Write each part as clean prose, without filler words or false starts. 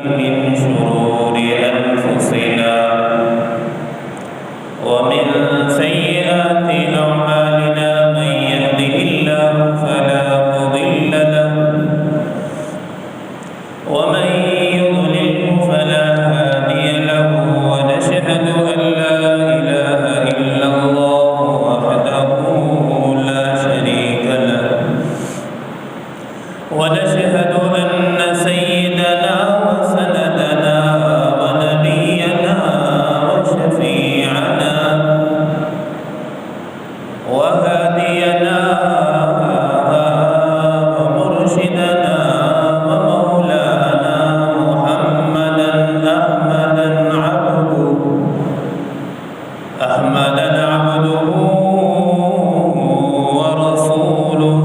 من شرور أنفسنا ومن سيئات أعمالنا من يهده الله فلا مضل له ومن يضلل فلا هادي له ونشهد أن لا إله إلا الله وحده لا شريك له ونشهد أن سيدنا وسندنا ونبينا وشفيعنا وهادينا ومرشدنا ومولانا محمدا عبده ورسوله.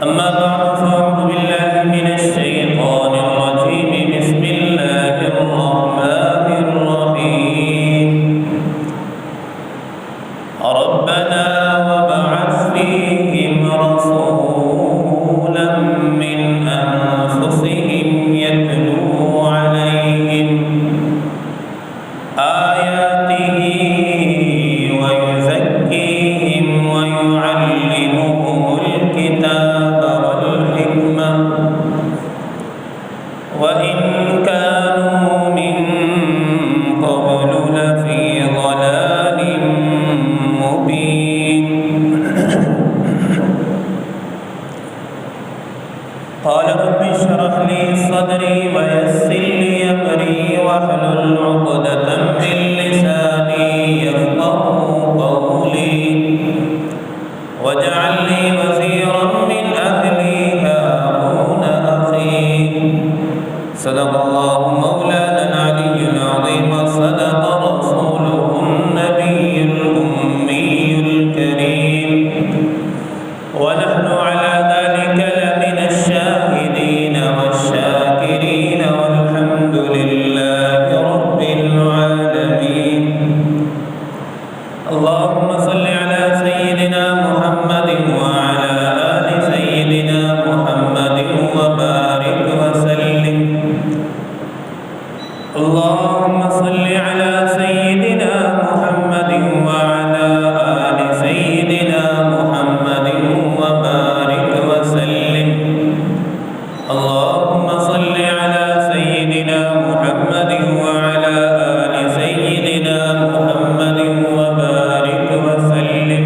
أما بعد فأعوذ بالله من الشيطان الرجيم. بسم الله الرحمن الرحيم. ربنا وابعث فيهم رسولا من أنفسهم يتلو عليهم آياته ويزكيهم ويعلمهم الكتاب والحكمة وإن كانوا من قبل لفي ضلال مبين. قال رب اشرح لي صدري ويسر لي أمري واحلل عقدة من لساني يفقهوا قولي واجعل لي وزيرا من أهلي هارون أخي. صدق الله مولانا العلي العظيم وصدق رسوله النبي الأمي الكريم ونحن على ذلك لمن الشاهدين والشاكرين والحمد لله رب العالمين. اللهم صل على سيدنا محمد وعلى آل سيدنا محمد وبارك وسلم. اللهم صل على سيدنا محمد وعلى آل سيدنا محمد وبارك وسلم. اللهم صل على سيدنا محمد وعلى آل سيدنا محمد وبارك وسلم.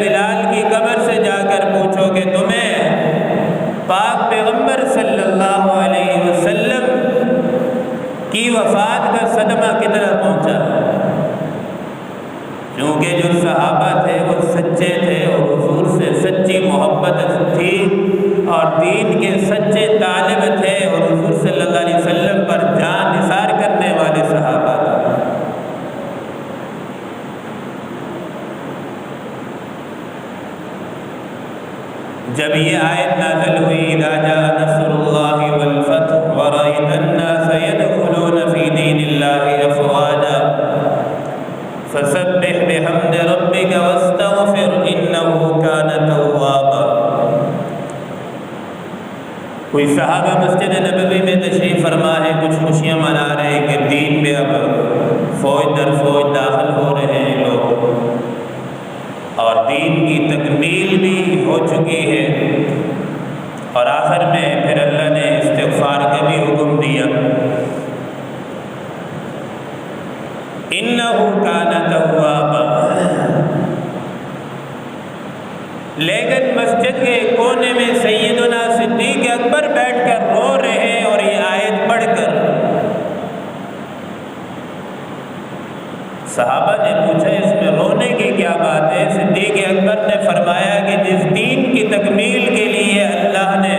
بلال کی قبر سے جا کر پوچھو کہ تمہیں پاک پیغمبر صلی اللہ علیہ وسلم کی وفات کا صدمہ کتنا پہنچا؟ کیونکہ جو صحابہ تھے وہ سچے تھے اور حضور سے سچی محبت تھی اور دین کے سچے طالب تھے اور حضور صلی اللہ علیہ وسلم پر جان نثار کرنے والے صحابہ تھے۔ جب یہ آیت نازل ہوئی اذا جاء نصر اللہ والفتح ورأیت الناس يدخلون فی دین اللہ افواجا فسبح بحمد ربک واستغفر انہ کان توابا۔ کوئی صحابہ مسجد نبوی میں تشریف فرما ہے، کچھ خوشیاں منا رہے ہیں کہ دین میں اب فوج در فوج داخل ہو رہے ہیں لوگ اور دین کی تکمیل بھی ہو چکی ہے، اور آخر میں پھر اللہ نے استغفار کا بھی حکم دیا، انہ کان توابا۔ لیکن مسجد کے کونے میں سیدنا صدیق اکبر بیٹھ کر رو رہے ہیں اور یہ آیت پڑھ کر صحابہ نے پوچھا اس میں رونے کی کیا بات ہے؟ صدیق اکبر نے فرمایا کہ جس دین کی تکمیل کے لیے اللہ نے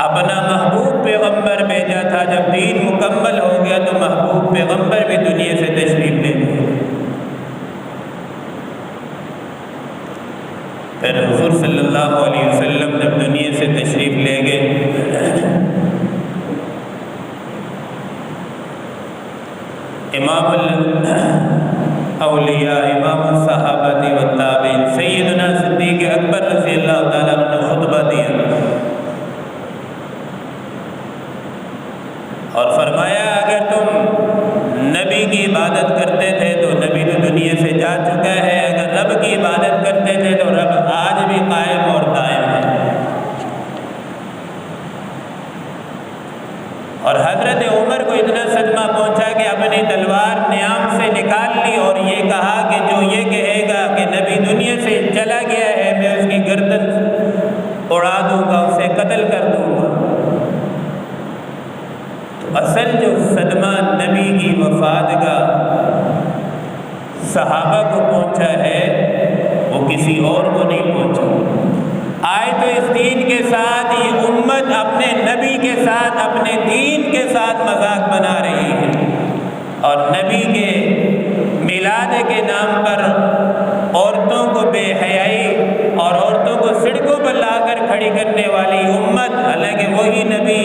اپنا محبوب پیغمبر بھیجا تھا، جب دین مکمل ہو گیا تو محبوب پیغمبر بھی دنیا سے تشریف لے گئے۔ پھر حضور صلی اللہ علیہ وسلم جب دنیا سے تشریف لے گئے، امام الاولیاء امام الصحابہ والتابعین سیدنا صدیق اکبر رضی اللہ تعالیٰ عنہ نے خطبہ دیا اور فرمایا اگر تم نبی کی عبادت کرتے تھے تو نبی تو دنیا سے جا چکا ہے، اگر رب کی عبادت کرتے تھے تو رب آج بھی قائم اور دائم ہے۔ اور حضرت عمر کو اتنا صدمہ پہنچا کہ اپنی تلوار نیام سے نکال لی اور یہ کہا کہ جو یہ کہے گا کہ نبی دنیا سے چلا گیا ہے میں اس کی گردن اڑا دوں گا، اسے قتل کر دوں گا۔ تو اصل جو صدمہ نبی کی وفات کا صحابہ کو پہنچا ہے وہ کسی اور کو نہیں پہنچا۔ آئے تو اس دین کے ساتھ یہ امت اپنے نبی کے ساتھ اپنے دین کے ساتھ مذاق بنا رہی ہے، اور نبی کے میلاد کے نام پر عورتوں کو بے حیائی اور عورتوں کو سڑکوں پر لا کر کھڑی کرنے والی امت، حالانکہ وہی نبی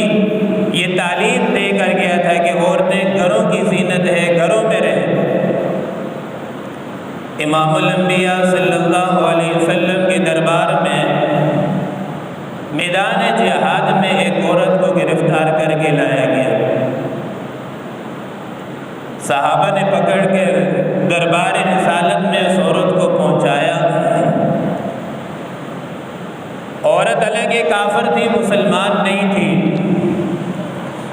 یہ تعلیم دے کر گیا تھا کہ عورتیں گھروں کی زینت ہے، گھروں میں رہیں۔ امام الانبیاء صلی اللہ علیہ وسلم کے دربار میں میدان جہاد میں ایک عورت کو گرفتار کر کے لایا گیا، صحابہ نے پکڑ کے دربار رسالت میں اس عورت کو پہنچایا۔ عورت حالانکہ کافر تھی، مسلمان نہیں تھی،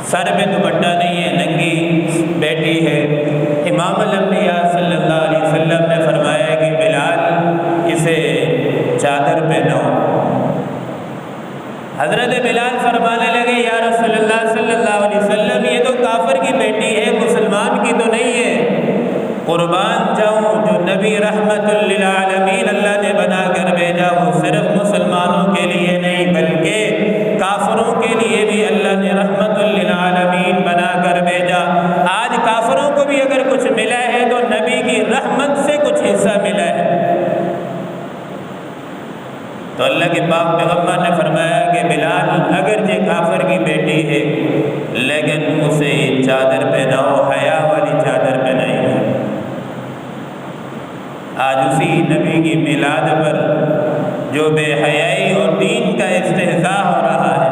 سر پہ دوپٹہ نہیں ہے، ننگی بیٹھی ہے۔ امام الانبیاء صلی اللہ علیہ وسلم نے فرمایا کہ بلال اسے چادر پہناؤ۔ حضرت بلال فرمانے لگے یا رسول اللہ صلی اللہ علیہ وسلم یہ تو کافر کی بیٹی ہے، مسلمان کی تو نہیں ہے۔ قربان جاؤں جو نبی رحمت للعالمین اللہ نے بنا کر بھیجا وہ صرف مسلمانوں کے لیے نہیں بلکہ کافروں کے لیے بھی اللہ نے رحمت للعالمین بنا کر بھیجا۔ آج کافروں کو بھی اگر کچھ ملا ہے تو نبی کی رحمت سے کچھ حصہ ملا ہے۔ تو اللہ کے پاک پیغمبر نے فرمایا کہ بلال اگرچہ کافر کی بیٹی ہے لیکن اسے چادر پہناؤ، حیا والی چادر پہنائی ہے۔ آج اسی نبی کی میلاد پر جو بے حیائی اور دین کا استہزاء ہو رہا ہے۔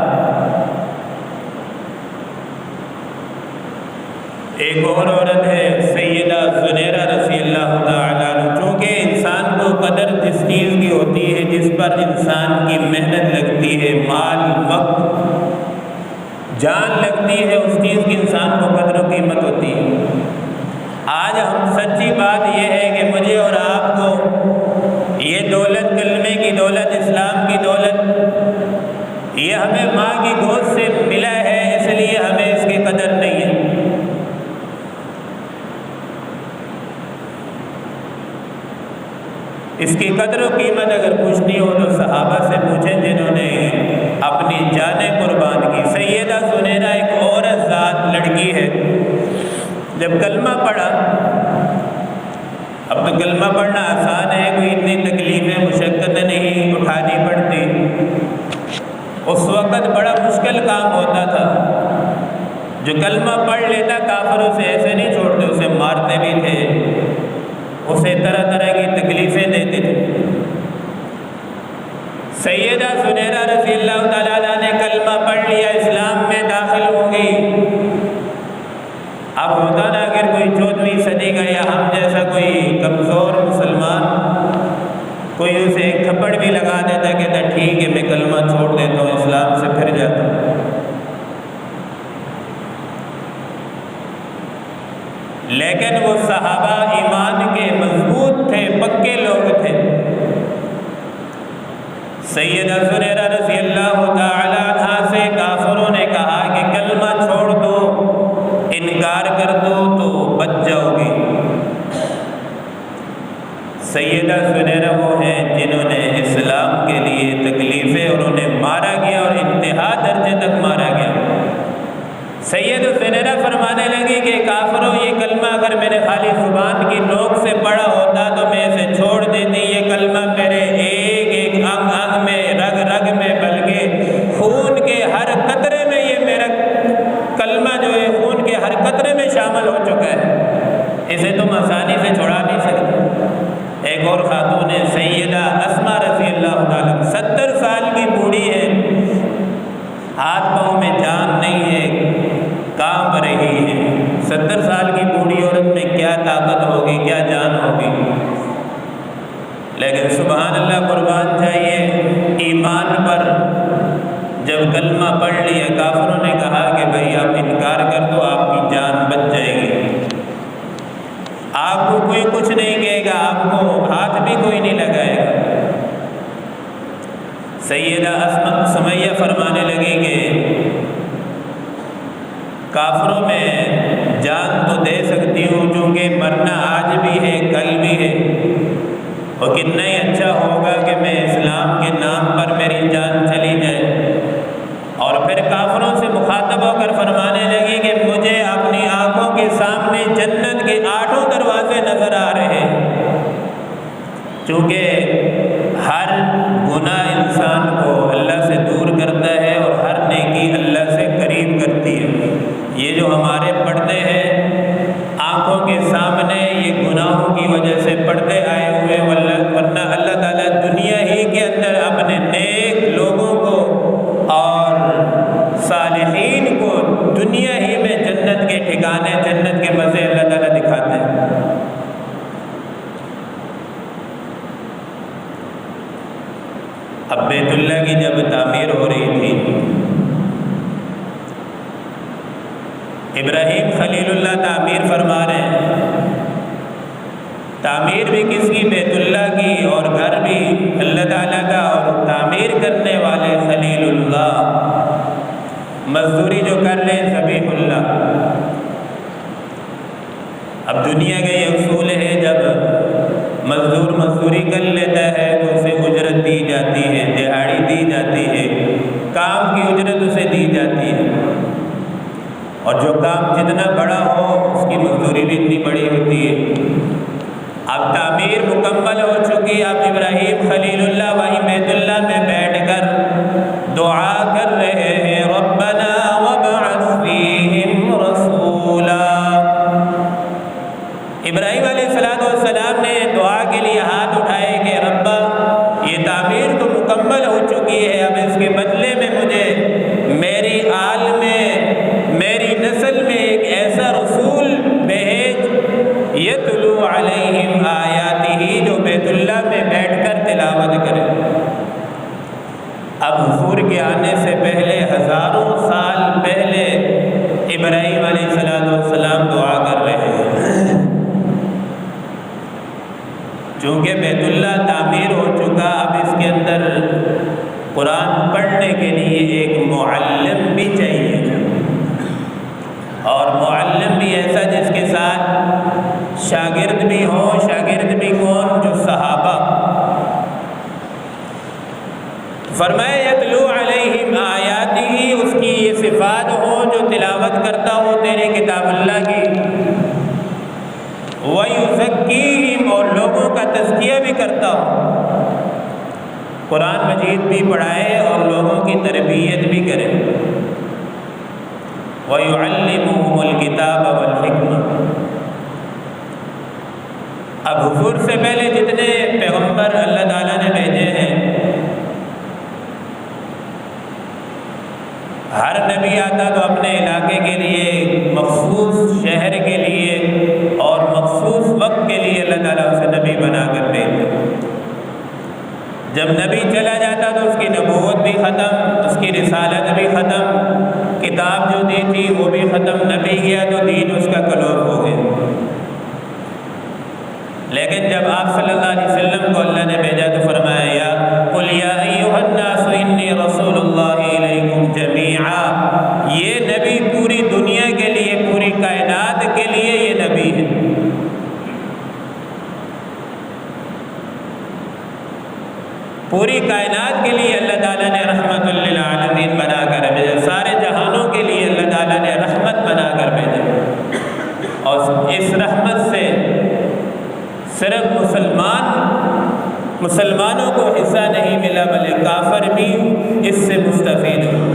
ایک اور عورت ہے سیدہ زنیرہ رضی اللہ تعالیٰ عنہ، چونکہ انسان کو قدر جس چیز کی ہوتی ہے جس پر انسان کی محنت لگتی ہے، مال، وقت، جان لگتی ہے، اس چیز کی انسان کو قدر و قیمت ہوتی ہے۔ آج ہم سچی بات یہ ہے کہ مجھے اور آپ کو یہ 2 دولت، کلمے کی دولت، اسلام کی دولت، یہ ہمیں ماں کی گود سے ملا ہے، اس لیے ہمیں اس کی قدر نہیں ہے۔ اس کی قدر و قیمت اگر پوچھنی ہو تو صحابہ سے پوچھیں جنہوں نے اپنی جانیں قربان کی۔ سیدہ زنیرہ ایک عورت ذات لڑکی ہے، جب کلمہ پڑھا، اب تو کلمہ پڑھنا آسان ہے، کوئی اتنی تکلیفیں مشقتیں نہیں اٹھانی پڑتی، اس وقت بڑا مشکل کام ہوتا تھا۔ جو کلمہ پڑھ لیتا کافروں سے ایسے نہیں چھوڑتے، اسے مارتے بھی تھے، اسے طرح طرح کی تکلیفیں دیتے تھے۔ سیدہ زنیرہ رضی اللہ تعالیٰ عنہ نے کلمہ پڑھ لیا، اسلام میں داخل ہو گئی۔ اب ہوتا نا اگر کوئی 14ویں صدی کا یا ہم جیسا کوئی کمزور مسلمان کوئی اسے ایک تھپڑ بھی لگا دیتا، کہتا ٹھیک ہے میں کلمہ چھوڑ دیتا ہوں، اسلام سے پھر جاتا ہوں۔ لیکن وہ صحابہ ایمان کے مضبوط تھے، پکے لوگ تھے۔ سیدہ زنیرہ رضی اللہ تعالی عنہا سے کافروں نے کہا کہ کلمہ چھوڑ دو، انکار کر دو تو بچ جاؤ گے۔ سیدہ زنیرہ وہ ہیں جنہوں نے اسلام کے لیے تکلیفیں اور انہیں مارا گیا اور انتہا درجے تک مارا گیا۔ سید زنیرہ فرمانے لگی کہ کافروں، یہ کلمہ اگر میں نے خالی زبان کی نوک سے پڑھا ہوتا تو میں اسے چھوڑ دیتی، یہ کلمہ میرے ایک ایک انگ انگ میں، رگ رگ میں، بلکہ خون کے ہر قطرے میں یہ میرا کلمہ جو ہے خون کے ہر قطرے میں شامل ہو چکا ہے، اسے تم آسانی سے چھڑا نہیں سکتے۔ ایک اور خاتون ہے سیدہ اسماء رضی اللہ تعالیٰ، 70 سال کی بوڑھی ہے، ہاتھ پاؤں میں جان نہیں ہے، کانپ رہی ہے۔ 70 سال کی بوڑھی عورت میں کیا طاقت ہوگی، کیا جان ہوگی، لیکن سبحان اللہ، قربان چاہیے ایمان پر جب کلمہ پڑھ لیا، کافروں نے کہا کہ بھئی آپ انکار کر دو، آپ کی جان بچ جائے گی، آپ کو کوئی کچھ نہیں کہے گا، آپ کو ہاتھ بھی کوئی نہیں لگائے گا۔ سیدہ اسماء سمیہ فرمانے لگی کہ کافروں میں جان تو دے سکتی ہوں، چونکہ مرنا آج بھی ہے، کل بھی ہے، اور کتنا ہی اچھا ہوگا کہ میں اسلام کے نام پر میری جان چلی جائے۔ اور پھر کافروں سے مخاطب ہو کر فرمانے لگی کہ مجھے اپنی آنکھوں کے سامنے جنت کے 8 دروازے نظر آ رہے ہیں، چونکہ ہر گناہ انسان کو اللہ سے دور کرتا ہے اور ہر نیکی اللہ سے قریب کرتی ہے۔ یہ جو ہمارے پردے ہیں آنکھوں کے سامنے، یہ گناہوں کی وجہ سے پردے آئے ہوئے، ورنہ اللہ تعالیٰ دنیا ہی کے اندر اپنے نیک لوگوں کو اور صالحین کو دنیا ہی میں جنت کے ٹھکانے، جنت کے مزے اللہ تعالیٰ دکھاتے ہیں۔ اب بیت اللہ کی جب تعمیر ہو رہی تھی، ابراہیم خلیل اللہ تعمیر فرما رہے ہیں، تعمیر بھی کس کی؟ بیت اللہ کی، اور گھر بھی اللہ تعالیٰ کا، اور تعمیر کرنے والے خلیل اللہ، مزدوری جو کر رہے ہیں ذبیح اللہ۔ اب دنیا کا یہ اصول ہے، جب مزدور مزدوری کر لیتا ہے تو اسے اجرت دی جاتی ہے، دہاڑی دی جاتی ہے، کام کی اجرت اسے دی جاتی ہے، اور جو کام جتنا بڑا ہو اس کی مزدوری بھی اتنی بڑی ہوتی ہے۔ اب تعمیر مکمل ہو چکی، اب ابراہیم خلیل اللہ وہیں بیت اللہ میں بیٹھ کر دعا کر رہے ہیں، ربنا وابعث فیہم رسولا۔ ابراہیم علیہ السلام نے دعا کے لیے ہاتھ اٹھائے کہ ربا، یہ تعمیر تو مکمل ہو چکی ہے، اب اس کے بدلے میں مجھے میری آل میں، میری نسل میں ایک ایسا رسول بھیج، یتلو علیہم آیاتہ، جو بیت اللہ میں بیٹھ کر تلاوت کرے۔ فرمایا یتلو علیہم آیاتہ، اس کی یہ صفات ہو جو تلاوت کرتا ہو تیرے کتاب اللہ کی، وَيُزَكِّيهِمْ، اور لوگوں کا تزکیہ بھی کرتا ہو، قرآن مجید بھی پڑھائے اور لوگوں کی تربیت بھی کرے، وَيُعَلِّمُهُمُ الْكِتَابَ وَالْحِكْمَةَ۔ اب حضور سے پہلے جتنے پیغمبر اللہ تعالیٰ نے بھیجے ہیں، ہر نبی آتا تو اپنے علاقے کے لیے، مخصوص شہر کے لیے اور مخصوص وقت کے لیے اللہ تعالیٰ اسے نبی بنا کر بھیجتا۔ جب نبی چلا جاتا تو اس کی نبوت بھی ختم، اس کی رسالت بھی ختم، کتاب جو دی تھی وہ بھی ختم، نبی گیا تو دین اس کا کلوف ہو گیا۔ لیکن جب آپ صلی اللہ علیہ وسلم کو اللہ نے بھیجا تو فرمایا یا قل یا ایھا الناس انی رسول اللہ الیکم جمیعا، یہ نبی پوری دنیا کے لیے، پوری کائنات کے لیے یہ نبی ہے۔ پوری کائنات کے لیے اللہ تعالیٰ نے رحمت للعالمین بنا کر بھیجا، سارے جہانوں کے لیے اللہ تعالیٰ نے رحمت بنا کر بھیجا، اور اس رحمت سے صرف مسلمانوں کو حصہ نہیں ملا بلکہ کافر بھی اس سے مستفید ہوئے۔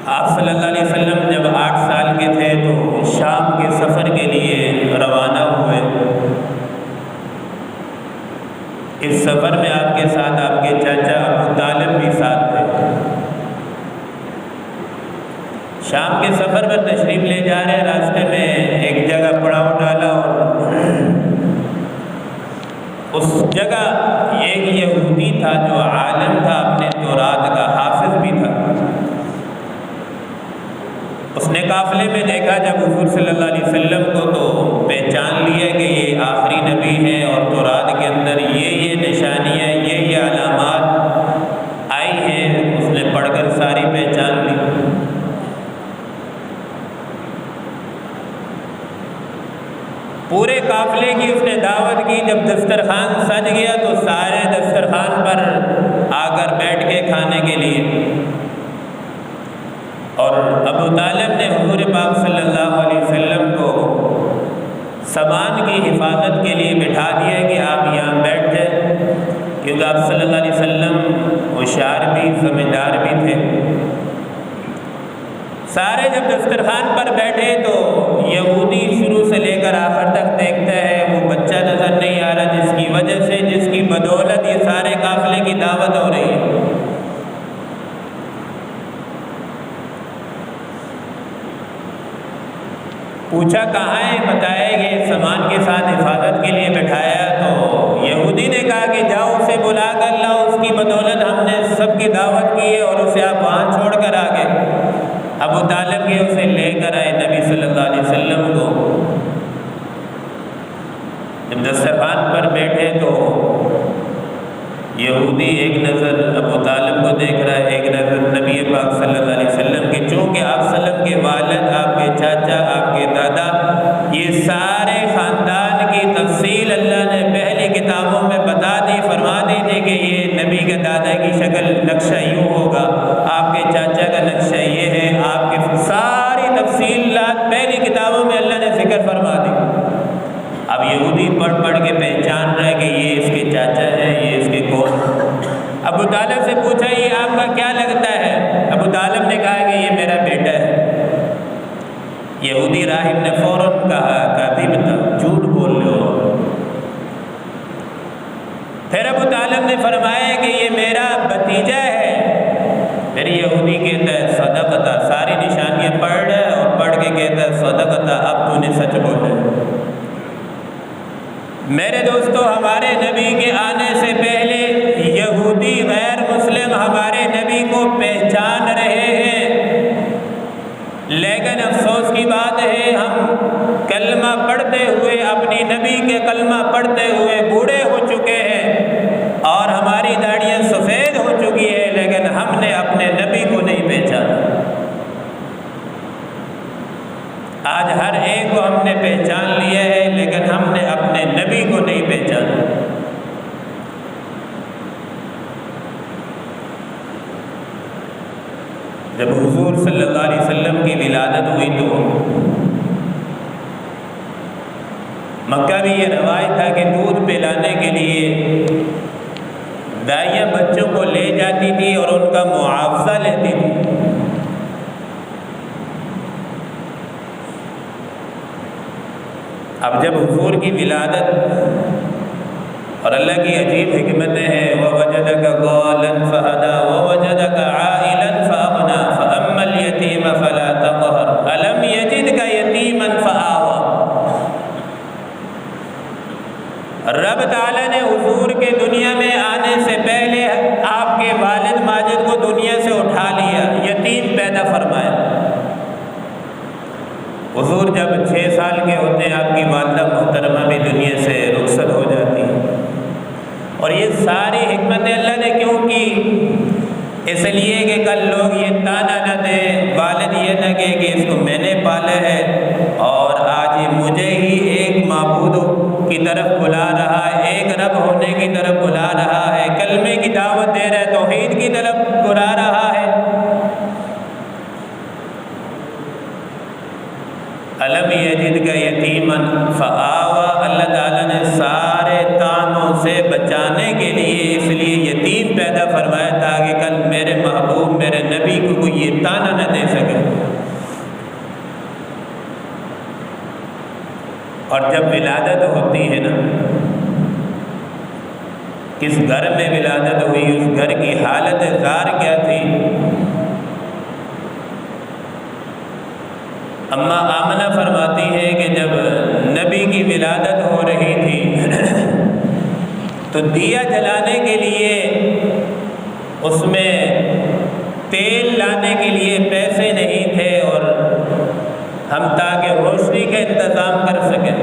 آپ صلی اللہ علیہ وسلم جب 8 سال کے تھے تو شام کے سفر کے لیے روانہ ہوئے۔ اس سفر میں آپ کے ساتھ آپ کے چاچا ابو طالب بھی ساتھ تھے۔ شام کے سفر میں تشریف لے جا رہے، راستے میں ایک جگہ پڑاؤ ڈالا اور اس جگہ ایک یہودی تھا جو عالم تھا، اپنے تورات کا حافظ بھی تھا۔ اس نے قافلے میں دیکھا جب حضور صلی اللہ علیہ وسلم کو تو پہچان لیا کہ یہ آخری نبی ہے، اور تورات کے اندر یہ نشانیاں، یہ علامات آئی ہیں، اس نے پڑھ کر ساری پہچان لی۔ پورے قافلے کی اس نے دعوت کی، جب دسترخوان سج گیا تو سارے دسترخوان پر آ کر بیٹھ کے کھانے کے لیے، اور ابو طالب نے حضور پاک صلی اللہ علیہ وسلم کو سامان کی حفاظت کے لیے بٹھا دیا کہ آپ یہاں بیٹھ جائیں، کیونکہ آپ صلی اللہ علیہ وسلم ہوشیار بھی، سمجھدار بھی تھے۔ سارے جب دسترخوان پر بیٹھے تو یہودی شروع سے لے کر آخر تک دیکھتا ہے، وہ بچہ نظر نہیں آ رہا جس کی وجہ سے، جس کی بدولت یہ سارے قافلے کی دعوت ہو رہی ہے۔ پوچھا کہاں ہے، بتایا کہ سامان کے ساتھ حفاظت کے لیے بٹھایا، تو یہودی نے کہا کہ جاؤ اسے بلا کر لاؤ، اس کی بدولت ہم نے سب کی دعوت کی ہے، اور اسے آپ وہاں چھوڑ کر آ گئے۔ ابو طالب کے اسے لے کر آئے نبی صلی اللہ علیہ وسلم کو۔ جب دسترخوان پر بیٹھے تو یہودی ایک نظر ابو طالب کو دیکھ رہا ہے، ایک نظر نبی پاک صلی اللہ علیہ وسلم کی، چونکہ آپ صلی اللہ علیہ وسلم کے والد، آپ کے چاچا، آپ کے دادا، یہ سارے خاندان کی تفصیل اللہ نے پہلی کتابوں میں بتا دی، فرما دی تھی کہ یہ نبی کے دادا کی شکل نقشہ یوں ہوگا، آپ کے چاچا کا نقشہ یہ ہے، آپ کے ساری تفصیلات پہلی کتابوں میں اللہ نے ذکر فرما دی۔ اب یہودی پڑھ پڑھ کے پہچان رہا ہے کہ یہ اس کے چاچا ہیں، یہ اس کے کون۔ ابو طالب سے پوچھا یہ آپ کا کیا لگتا ہے؟ ابو طالب نے کہا کہ یہ میرا بیٹا ہے۔ یہودی راہب نے فوراً کہا کاذب تھا، جھوٹ بول رہے ہو۔ پھر ابو طالب نے فرمایا کہ یہ میرا بھتیجا ہے۔ پھر یہودی کہتا ہے صدقتا، ساری نشانیاں پڑھ رہا ہے اور پڑھ کے کہتا ہے صدقتا، اب تو نے سچ بولا۔ میرے دوستو، ہمارے نبی کے آنے سے پہلے یہودی غیر مسلم ہمارے نبی کو پہچان رہے ہیں، لیکن افسوس کی بات ہے ہم کلمہ پڑھتے ہوئے، اپنی نبی کے کلمہ پڑھتے ہوئے بوڑھے ہو چکے ہیں اور ہماری داڑیاں سفید ہو چکی ہے، لیکن ہم نے اپنے نبی کو نہیں پہچانا۔ آج ہر ایک کو ہم نے پہچان لیا ہے، لیکن ہم نے اپنے نبی کو نہیں پہچانا۔ حضور صلی اللہ علیہ وسلم کی ولادت ہوئی تو مکہ میں یہ روایت تھا کہ دودھ پلانے کے لیے دائیاں بچوں کو لے جاتی تھی اور ان کا معاوضہ لیتی تھی۔ اب جب حضور کی ولادت اور اللہ کی عجیب حکمتیں ہیں، وَوَجَدَكَ ضَالًّا فَهَدَىٰ وَوَجَدَكَ عَائِلًا فَأَغْنَىٰ فَأَمَّا الْيَتِيمَ فَلَا تَقْهَرْ أَلَمْ يَجِدْكَ يَتِيمًا فَآوَىٰ۔ رب تعالیٰ نے حضور کے دنیا میں آنے سے پہلے آپ کے والد ماجد کو دنیا سے اٹھا لیا، یتیم پیدا فرمایا۔ حضور جب 6 سال کے ہوتے ہیں آپ کی والدہ محترمہ بھی دنیا سے رخصت ہو جاتی ہے۔ اور یہ ساری حکمتیں اللہ نے کیوں کی؟ اس لیے کہ کل لوگ یہ تانا نہ دیں، والد یہ نہ کہے کہ اس کو میں نے پالا ہے اور آج یہ مجھے ہی ایک معبود کی طرف بلا رہا ہے، ایک رب ہونے کی طرف بلا رہا ہے، کلمے کی دعوت دے رہا ہے، توحید کی طرف بلا رہا ہے۔ الم یجدک یتیما فآویٰ، اللہ تعالیٰ نے سارے تانوں سے بچانے کے لیے اس لیے یتیم پیدا فرمایا تاکہ کل میرے محبوب میرے نبی کو کوئی یہ تانا نہ دے سکے۔ اور جب ولادت ہوتی ہے نا، کس گھر میں ولادت ہوئی، اس گھر کی حالت زار کیا تھی؟ اماں آمنہ فرماتی ہے کہ جب نبی کی ولادت ہو رہی تھی تو دیا جلانے کے لیے اس میں تیل لانے کے لیے پیسے نہیں تھے اور ہم تاکہ روشنی کا انتظام کر سکیں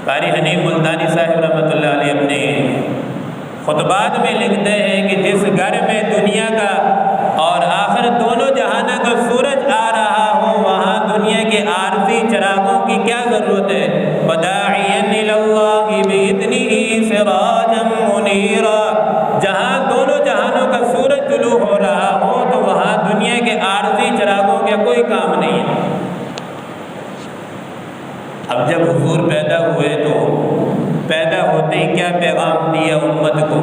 قاری حنیف ملتانی صاحب رحمۃ اللہ علیہ اپنے خطبات میں لکھتے ہیں کہ جس گھر میں دنیا کا اور آخر دونوں جہانوں کا سورج آ رہا ہو وہاں دنیا کے عارضی چراغوں کی کیا ضرورت ہے؟ وَدَاعِيًا إِلَى اللَّهِ بِإِذْنِهِ سِرَاجًا مُنِيرًا، جہاں دونوں جہانوں کا سورج طلوع ہو رہا ہو تو وہاں دنیا کے عارضی چراغوں کا کوئی کام نہیں ہے۔ اب جب حضور پیدا ہوئے تو پیدا ہوتے ہی کیا پیغام دیا امت کو؟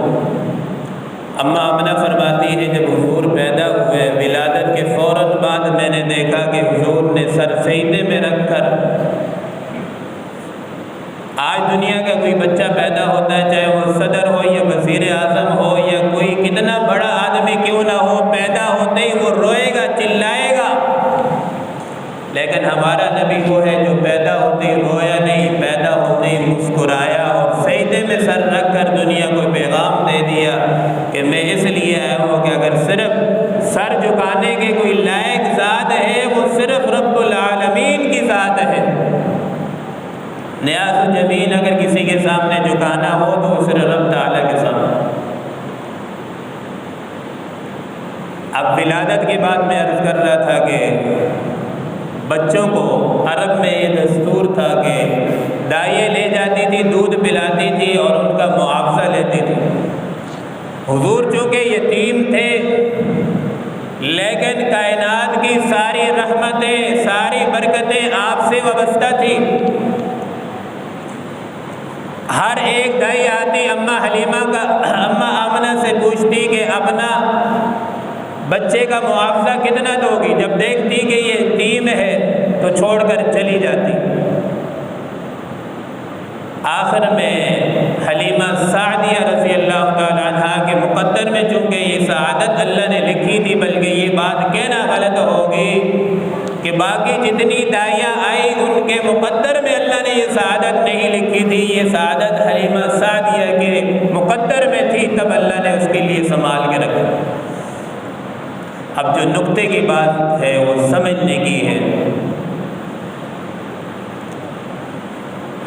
اماں آمنہ فرماتی ہے جب حضور پیدا ہوئے ولادت کے فوراً بعد میں نے دیکھا کہ حضور نے سر سجدے میں رکھ کر، آج دنیا کا کوئی بچہ پیدا ہوتا ہے چاہے وہ صدر ہو یا وزیر اعظم ہو یا کوئی کتنا بڑا آدمی کیوں نہ ہو، پیدا ہوتے ہی وہ روئے گا، چلائے گا، لیکن ہمارا نبی وہ ہے جو پیدا ہوتے ہی رویا نہیں، پیدا ہوتے ہی مسکرایا اور سجدے میں سر رکھ کر دنیا کو پیغام دے دیا کہ میں اس لیے آیا ہوں کہ اگر صرف سر جھکانے کے کوئی لائق ذات ہے وہ صرف رب العالمین کی ذات ہے۔ نیاز و جبین اگر کسی کے سامنے جھکانا ہو تو وہ صرف رب تعالیٰ کے سامنے۔ اب ولادت کے بعد میں عرض کر رہا تھا کہ بچوں کو عرب میں یہ دستور تھا کہ دائیں لے جاتی تھی، دودھ پلاتی تھی اور ان کا معاوضہ لیتی تھی۔ حضور چونکہ یتیم تھے لیکن کائنات کی ساری رحمتیں ساری برکتیں آپ سے وابستہ تھی۔ ہر ایک دائی آتی اماں آمنہ سے پوچھتی کہ اپنا بچے کا معاوضہ کتنا دو گی؟ جب دیکھتی کہ یہ یتیم ہے تو چھوڑ کر چلی جاتی۔ آخر میں حلیمہ سعدیہ رضی اللہ تعالی عنہ کے مقدر میں چونکہ یہ سعادت اللہ نے لکھی تھی، بلکہ یہ بات کہنا غلط ہوگی کہ باقی جتنی دائیاں آئی ان کے مقدر میں اللہ نے یہ سعادت نہیں لکھی تھی، یہ سعادت حلیمہ سعدیہ کے مقدر میں تھی، تب اللہ نے اس کے لیے سنبھال کے رکھا۔ اب جو نقطے کی بات ہے وہ سمجھنے کی ہے۔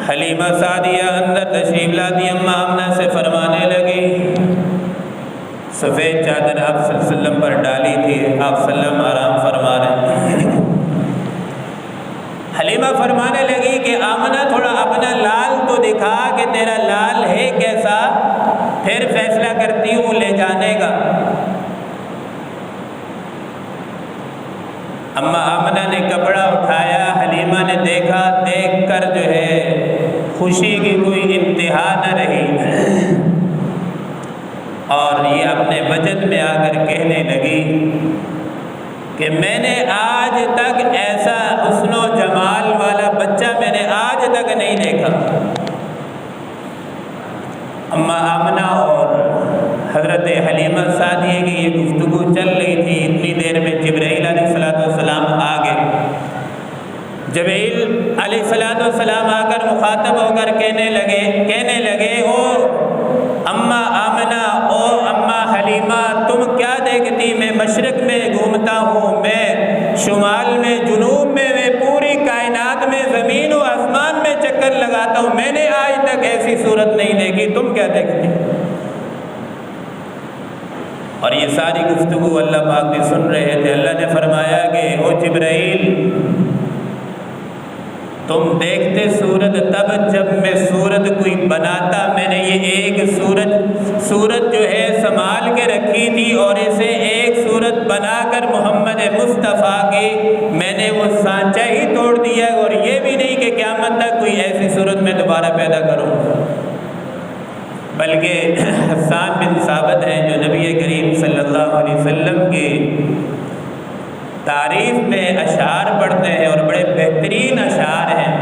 حلیمہ سعدیہ اندر تشریف لاتی اماں آمنہ سے فرمانے لگی، سفید چادر آپ صلی اللہ علیہ وسلم پر ڈالی تھی، آپ صلی اللہ علیہ وسلم آرام فرما رہے ہیں۔ حلیمہ فرمانے لگی کہ آمنہ تھوڑا اپنا لال تو دکھا کہ تیرا لال ہے کیسا، پھر فیصلہ کرتی اما آمنہ نے کپڑا اٹھایا، حلیمہ نے دیکھا، دیکھ کر جو ہے خوشی کی کوئی انتہا نہ رہی، اور یہ اپنے وجد میں آ کر کہنے لگی کہ میں نے آج تک ایسا حسن و جمال والا بچہ میں نے آج تک نہیں دیکھا۔ اما آمنہ اور حضرت حلیمہ سعدیہ کی یہ گفتگو چل رہی تھی، اتنی دیر میں جبرائیل علیہ السلام آ گئے۔ جبرائیل علیہ السلام آ کر مخاطب ہو کر کہنے لگے او اما آمنہ، او اما حلیمہ، تم کیا دیکھتی؟ میں مشرق میں گھومتا ہوں، میں شمال میں، جنوب میں پوری کائنات میں، زمین و آسمان میں چکر لگاتا ہوں، میں نے آج تک ایسی صورت نہیں دیکھی، تم کیا دیکھتی؟ اور یہ ساری گفتگو اللہ پاک بھی سن رہے تھے۔ اللہ نے فرمایا کہ او جبرائیل، تم دیکھتے صورت تب جب میں صورت کوئی بناتا، میں نے یہ ایک صورت جو ہے سنبھال کے رکھی تھی، اور اسے ایک صورت بنا کر محمد مصطفیٰ کی میں نے وہ سانچہ ہی توڑ دیا، اور یہ بھی نہیں کہ قیامت تک کوئی ایسی صورت میں دوبارہ پیدا کروں۔ بلکہ حسان بن ثابت ہیں جو نبی کریم صلی اللہ علیہ وسلم کی تعریف میں اشعار پڑھتے ہیں، اور بڑے بہترین اشعار ہیں۔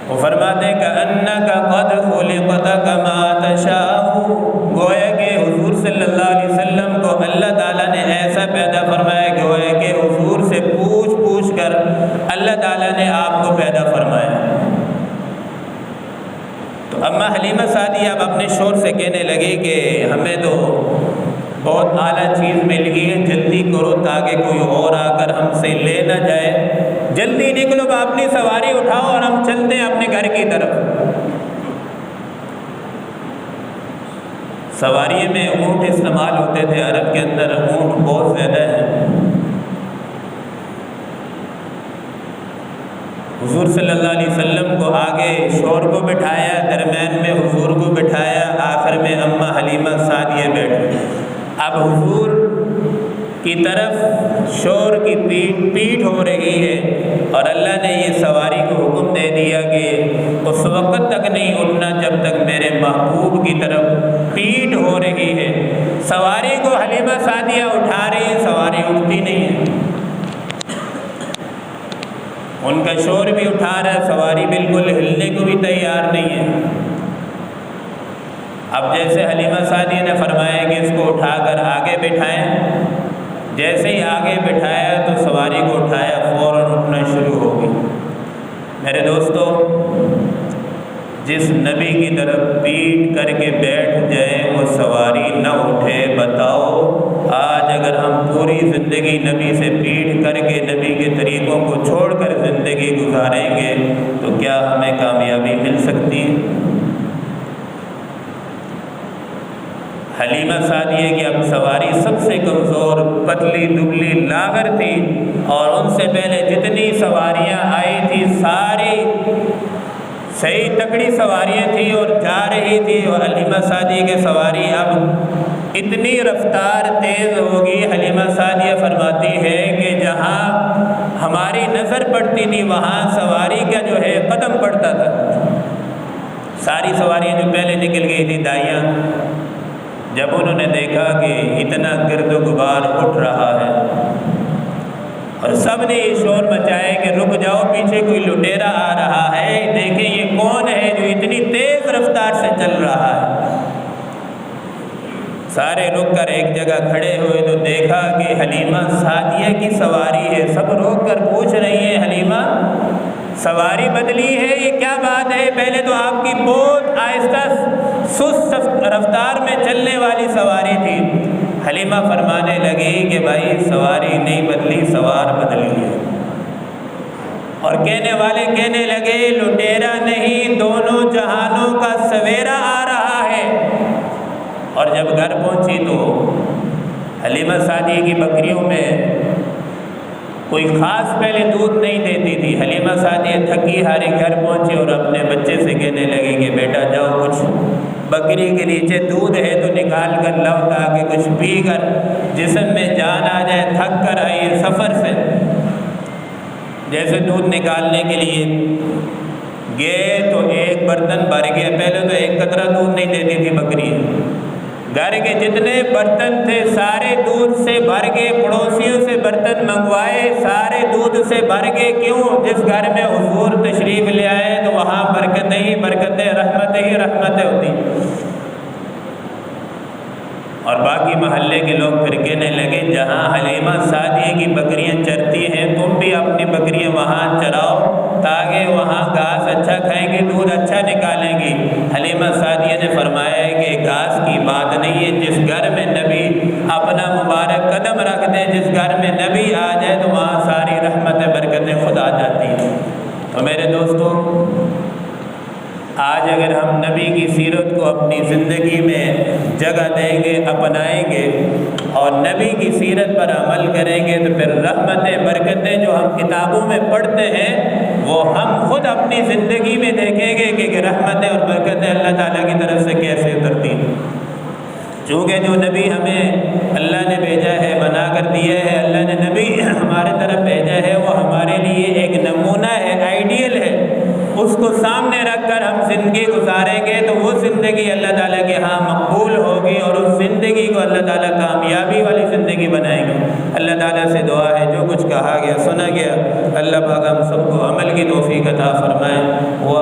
وہ فرماتے ہیں کہ انک قد خلقت کما تشاء، گویا کہ حضور صلی اللہ علیہ وسلم کو اللہ تعالیٰ نے ایسا پیدا فرمایا، گویا کہ حضور سے پوچھ کر اللہ تعالیٰ نے آپ کو پیدا فرمایا۔ تو اما حلیمہ سعدیہ اب اپنے شور سے کہنے لگی کہ ہمیں تو بہت اعلیٰ چیز مل گئی ہے، جلدی کرو تاکہ کوئی اور آ کر ہم سے لے نہ جائے، جلدی نکلو، اپنی سواری اٹھاؤ اور ہم چلتے ہیں اپنے گھر کی طرف۔ سواری میں اونٹ استعمال ہوتے تھے، عرب کے اندر اونٹ بہت زیادہ ہیں۔ حضور صلی اللہ علیہ وسلم کو آگے شور کو بٹھایا، درمیان میں حضور کو بٹھایا، آخر میں اما حلیمہ سعدیہ بیٹھے۔ اب حضور کی طرف شور کی پیٹھ ہو رہی ہے، اور اللہ نے یہ سواری کو حکم دے دیا کہ اس وقت تک نہیں اٹھنا جب تک میرے محبوب کی طرف پیٹھ ہو رہی ہے۔ سواری کو حلیمہ سعدیہ اٹھا رہی ہے، سواری اٹھتی نہیں ہے، ان کا شور بھی اٹھا رہا ہے، سواری بالکل ہلنے کو بھی تیار نہیں ہے۔ اب جیسے حلیمہ سعدیہ نے فرمایا کہ اس کو اٹھا کر آگے بٹھائیں، جیسے ہی آگے بٹھایا تو سواری کو اٹھایا، فوراً اٹھنا شروع ہو گئی۔ میرے دوستو، جس نبی کی طرف پیٹ کر کے بیٹھ جائے وہ سواری نہ اٹھے، بتاؤ آج اگر ہم پوری زندگی نبی سے پیٹ کر کے نبی کے طریقوں کو چھوڑ کر زندگی گزاریں گے تو کیا ہمیں کامیابی مل سکتی ہے؟ حلیمہ سعدیہ کی اب سواری سب سے کمزور، پتلی دبلی لاغر تھی، اور ان سے پہلے جتنی سواریاں آئی تھی ساری صحیح تکڑی سواریاں تھیں اور جا رہی تھی، اور حلیمہ سعدیہ کی سواری اب اتنی رفتار تیز ہوگی۔ حلیمہ سعدیہ فرماتی ہے کہ جہاں ہماری نظر پڑتی تھی وہاں سواری کا جو ہے قدم پڑتا تھا۔ ساری سواریاں جو پہلے نکل گئی تھی دائیاں، جب انہوں نے دیکھا کہ اتنا گرد و غبار اٹھ رہا ہے، اور سب نے یہ شور مچایا کہ رک جاؤ، پیچھے کوئی لٹیرا آ رہا ہے، دیکھیں یہ کون ہے جو اتنی تیز رفتار سے چل رہا ہے۔ سارے رک کر ایک جگہ کھڑے ہوئے تو دیکھا کہ حلیمہ سعدیہ کی سواری ہے۔ سب روک کر پوچھ رہی ہیں حلیمہ سواری بدلی ہے، یہ کیا بات ہے؟ پہلے تو آپ کی بہت آہستہ سست رفتار میں چلنے والی سواری تھی۔ حلیمہ فرمانے لگی کہ بھائی سواری نہیں بدلی، سوار بدلی ہے۔ اور کہنے والے کہنے لگے لٹیرا نہیں، دونوں جہانوں کا سویرا آ رہا ہے۔ اور جب گھر پہنچی تو حلیمہ سعدیہ کی بکریوں میں کوئی خاص پہلے دودھ نہیں دیتی تھی۔ حلیمہ سعدیہ تھکی ہاری گھر پہنچی اور اپنے بچے سے کہنے لگی کہ بیٹا جاؤ کچھ بکری کے نیچے دودھ ہے تو نکال کر لاؤ تاکہ کچھ پی کر جسم میں جان آ جائے، تھک کر آئیے سفر سے، جیسے دودھ نکالنے کے لیے گئے تو ایک برتن بھر گیا، پہلے تو ایک قطرہ دودھ نہیں دیتی تھی بکری، گھر کے جتنے برتن تھے سارے دودھ سے بھر گئے، پڑوسیوں سے برتن منگوائے سارے دودھ سے بھر گئے۔ کیوں؟ جس گھر میں حضور تشریف لے آئے تو وہاں برکتیں ہی برکتیں، رحمتیں ہی رحمتیں ہوتی، اور باقی محلے کے لوگ پھر کہنے لگے جہاں حلیمہ سعدیہ کی بکریاں چرتی ہیں تم بھی اپنی بکریاں وہاں چراؤ تاکہ وہاں گھاس اچھا کھائیں گی، دودھ اچھا نکالیں گی۔ حلیمہ سعدیہ نے فرمایا ہے کہ گھاس کی بات نہیں ہے، جس گھر میں نبی اپنا مبارک قدم رکھ دے، جس گھر میں نبی آ جائے تو وہاں ساری رحمتیں برکتیں خود آ جاتی ہیں۔ تو میرے دوستو، آج اگر ہم نبی کی سیرت کو اپنی زندگی میں جگہ دیں گے، اپنائیں گے اور نبی کی سیرت پر عمل کریں گے تو پھر رحمتیں برکتیں جو ہم کتابوں میں پڑھتے ہیں وہ ہم خود اپنی زندگی میں دیکھیں گے کہ رحمتیں اور برکتیں اللہ تعالیٰ کی طرف سے کیسے اترتی ہیں۔ چونکہ جو نبی ہمیں اللہ نے بھیجا ہے، بنا کر دیا ہے، اللہ نے نبی ہمارے طرف بھیجا ہے، وہ ہمارے لیے ایک نمونہ ہے، آئیڈیل ہے، اس کو سامنے رکھ کر ہم زندگی گزاریں گے تو وہ زندگی اللہ تعالیٰ کے ہاں مقبول ہوگی اور اس زندگی کو اللہ تعالیٰ کامیابی والی زندگی بنائیں گے۔ اللہ تعالیٰ سے دعا ہے جو کچھ کہا گیا سنا گیا اللہ پاک ہم سب کو عمل کی توفیق عطا فرمائے۔ وہ